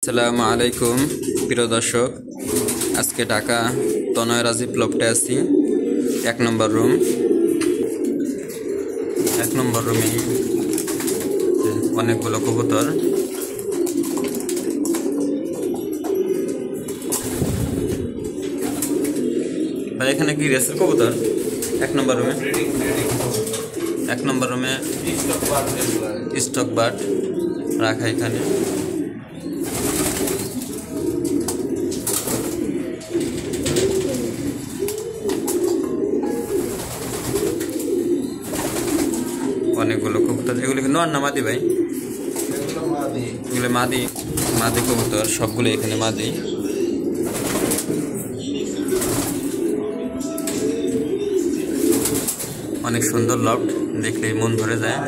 আসসালামু আলাইকুম প্রিয় দর্শক, আজকে ঢাকা তনয় রাজীব লফটে আছি। এক নম্বর রুমে অনেকগুলো কবুতর। ভাই এখানে কি রেসের কবুতর? এক নম্বর রুমে স্টক বার্ড রাখা এখানে। অনেকগুলো কবুতর। এগুলো কি নর না মাদি ভাই? এগুলো মাদি কবুতর, সবগুলো এখানে মাদি। অনেক সুন্দর লফট, দেখলেই মন ভরে যায়।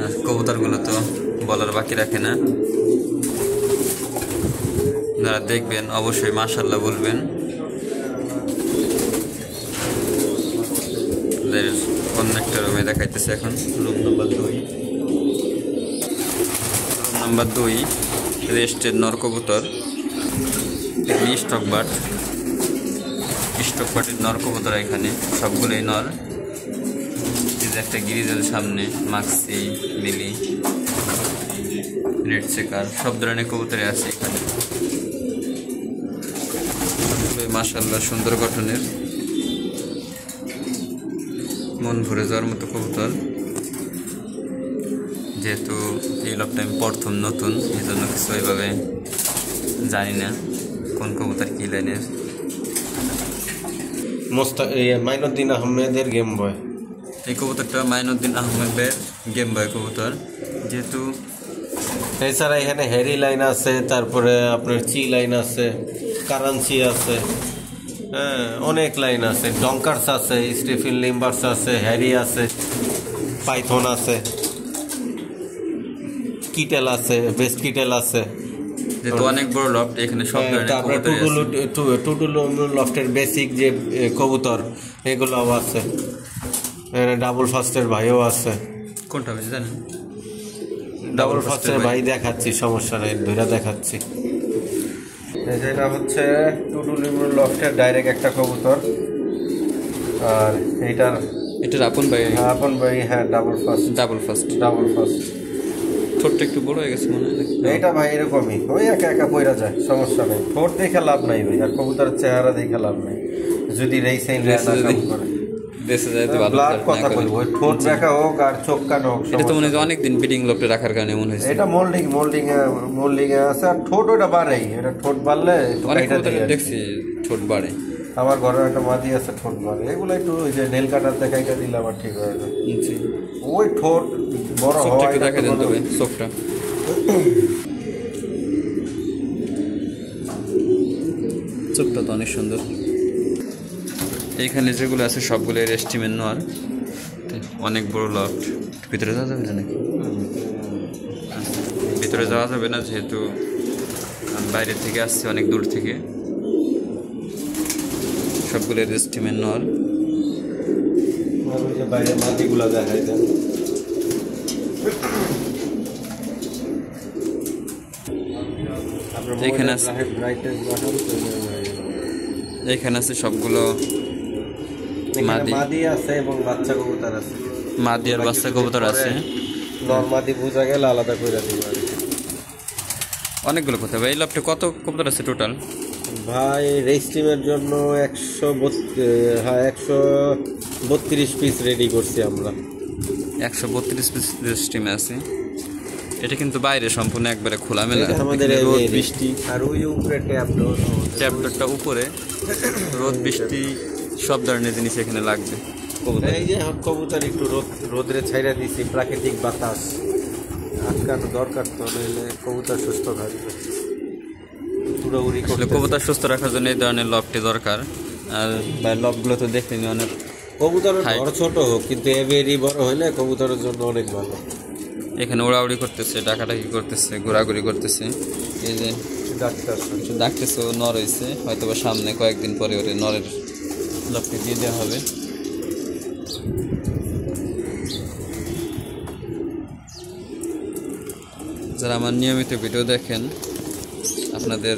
আর কবুতরগুলো তো বলার বাকি রাখে না। যারা দেখবেন অবশ্যই মাশাআল্লাহ বলবেন। অন্য একটা রুমে দেখাইতেছে এখন, রুম নাম্বার 2 রেস্টের নর কবুতর। স্টক বাটের নর কবুতর এখানে সবগুলোই নর। একটা গিরিজেল সামনে, মাক্সি, মিলি, রেড চেকার, সব ধরনের কবুতরে আছে এখানে। মাশাআল্লাহ সুন্দর গঠনের, মন ভরে যাওয়ার মতো কবুতর। যেহেতু এই লফটে আমি প্রথম নতুন, এই জন্য কিছু ওইভাবে জানি না কোন কবুতর কি লাইনের। মাইনুদ্দিন আহমেদের গেম বয়। এই কবুতরটা মাইনুদ্দিন আহমেদের গেম বয় কবুতর। যেহেতু এছাড়া এখানে হ্যারি লাইন আছে, তারপরে আপনার চি লাইন আছে, কারাঞ্চি আছে, হ্যাঁ অনেক লাইন আছে। ডঙ্কার্স আছে, স্টিফেন লিম্বার্স আছে, হ্যারি আছে, পাইথন আছে, কিটেল আছে, বেস্ট কিটেল আছে। যেহেতু অনেক বড় লফট, এখানে সব ধরনের কবুতর। টুডুলু লফটের বেসিক যে কবুতর এগুলোও আছে। এখানে ডাবল ফাস্টের ভাইও আছে। কোনটা বেশি জানেন? ডাবল ফাস্টের ভাই দেখাচ্ছি, সমস্যা নেই, ধরে দেখাচ্ছি। যেটা হচ্ছে টুডুলু লফটের ডাইরেক্ট একটা কবুতর। আর এটার আপন ভাই হ্যাঁ, ডাবল ফাস্ট। ঠোঁটটা একটু বড় হয়ে গেছে মনে হয়। এইটা ভাই এরকমই, ওই একা পয়রা যায়, সমস্যা নেই। ঠোঁট দেখে লাভ নাই ভাই, আর কবুতরের চেহারা দেখে লাভ নাই। যদি রেসিং কথা বলবো, ওই ঠোঁট দেখা হোক আর চোখ কান হোক, এটা তো মনে হয় অনেকদিন ব্রিডিং লফটে রাখার কারণে মনে হয়েছে। এটা মোল্ডিং এ আছে। আর ঠোঁট ওটা বাড়েই, এটা ঠোঁট বাড়লে দেখছি ঠোঁট বাড়ে। আমার ঘরে একটা মাদি আছে, ঠোঁট বাড়ে। এগুলো একটু ওই যে নেল কাটার দেখাইটা দিলে আবার ঠিক হয়ে যায়। ওই ঠোঁট বড় হয়, দেখা দেন তবে চোখটা। চোখটা তো অনেক সুন্দর। এইখানে যেগুলো আছে সবগুলো রেস্টিমেন্ট নর। অনেক বড় লফট। ভিতরে যাওয়া যাবে না নাকি? ভিতরে যাওয়া যাবে না, যেহেতু বাইরে থেকে আসছে, অনেক দূর থেকে। সবগুলো রেস্টিমেন্ট নর। বাইরে মাটিগুলো দেখাই দেন। এখানে আছে সবগুলো মাদি আছে এবং বাচ্চা কবুতর আছে। মাদি আর বাচ্চা কবুতর আছে। মাদি বুঝা গেলে আলাদা করে দিব। অনেকগুলো কথা ভাই। এই লফটে কত কবুতর আছে টোটাল? ভাই রেস্টিমের জন্য 132 পিস রেডি করছি আমরা। 132 পিস রেস্টিমে আছে। এটা কিন্তু বাইরে সম্পূর্ণ একবারে খোলামেলা। আমাদের রোদ বৃষ্টি আর ওই উপরে ট্যাবলেটটা উপরে, রোদ বৃষ্টি সব ধরনের জিনিস এখানে লাগবে। এই যে কবুতর একটু রোদরে ছাইরা দিছি, প্রাকৃতিক বাতাস আটকানো দরকার, তো নইলে কবুতর সুস্থ থাকবে। কবুতর সুস্থ রাখার জন্য এই ধরনের লফটি দরকার। আর লফগুলো তো দেখলেনি, অনেক কবুতরের বড় ছোট হোক, কিন্তু এবেরি বড় হইলে কবুতরের জন্য অনেক ভালো। এখানে ওড়াউড়ি করতেছে, ডাকাডাকি করতেছে, ঘোরাঘুরি করতেছে। এই যে ডাকতেছে, ও নর হয়েছে, হয়তো বা সামনে কয়েকদিন পরে ওরে নরের লফটি দিয়ে দেওয়া হবে। যারা আমার নিয়মিত ভিডিও দেখেন আপনাদের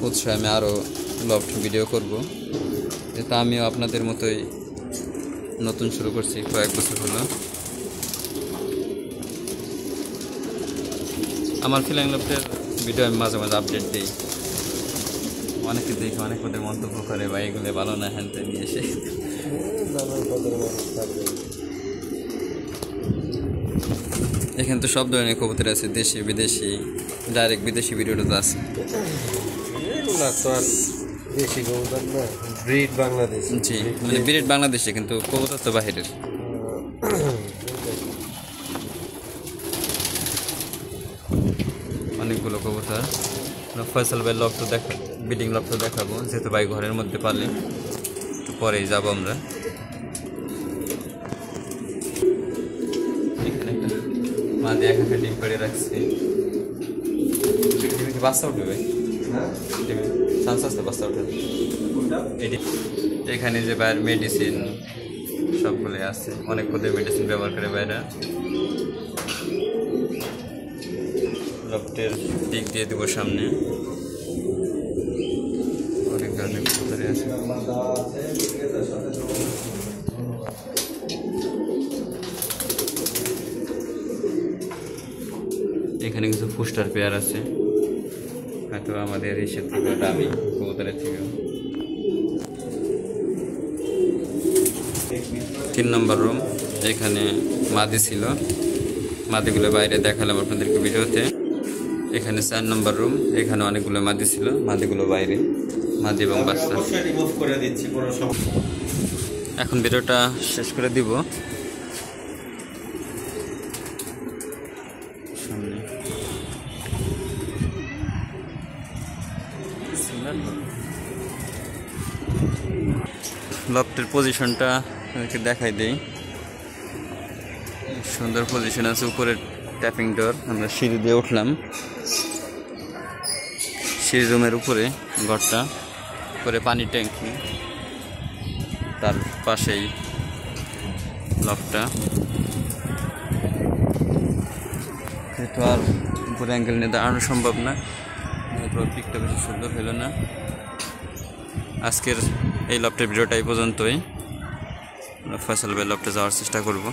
উৎসাহে আমি আরও লফট ভিডিও করব। যেটা আমিও আপনাদের মতোই নতুন শুরু করছি, কয়েক বছর হলো। আমার ফিলিং লফটের ভিডিও আমি মাঝে মাঝে আপডেট দিই। অনেকে দেখে অনেক ওদের মন্তব্য করে বা এগুলো ভালো না, হ্যান ত্যান নিয়ে এসে। এখানে তো সব ধরনের কবুতর আছে, দেশি বিদেশি, ডাইরেক্ট বিদেশি ভিডিওটা তো আছে। দেশি কবুতর না, ব্রিড বাংলাদেশ। জি, মানে ব্রিড বাংলাদেশে, কিন্তু কবুতর তো বাহিরের। অনেকগুলো কবুতর। ফয়সাল ভাই লফট দেখা, ব্রিডিং লফট দেখাবো, যেহেতু ভাই ঘরের মধ্যে পালে। একটু পরেই যাবো আমরা। এখানে একটা মা দিয়ে একা ডিম করে রাখছি। বাচ্চা উঠবে ভাই, চান্স আছে বাচ্চা উঠে। এখানে যে বাইরের মেডিসিন সবগুলোই আছে, অনেক পদের মেডিসিন ব্যবহার করে বাইরে। লফটের দিক দিয়ে দেবো সামনে, অনেক ধরনের কবুতর আছে। এখানে কিছু পোস্টার পেয়ার আছে, হয়তো আমাদের এসের থেকে দামি কবুতরের থেকে। 3 নম্বর রুম, এখানে মাদি ছিল, মাদিগুলো বাইরে দেখালাম আপনাদেরকে ভিডিওতে। এখানে 4 নম্বর রুম, এখানে অনেকগুলো মাদি ছিল, মাদিগুলো বাইরে, মাদি এবং বাচ্চা। এখন ভিডিওটা শেষ করে দিব। লফটের পজিশনটা দেখাই দেই। সুন্দর পজিশন আছে, উপরে ট্যাপিং ডোর। আমরা সিঁড়ি দিয়ে উঠলাম, সিঁড়ি রুমের উপরে ঘরটা, উপরে পানি ট্যাঙ্কি, তার পাশেই লফটটা। তো আর উপরে অ্যাঙ্গেল নিয়ে দাঁড়ানো সম্ভব না, পিকটা বেশি সুন্দর হলো না। আজকের এই লফটের ভিডিওটা এই পর্যন্তই। ফয়সাল ভাই লফটে যাওয়ার চেষ্টা করব।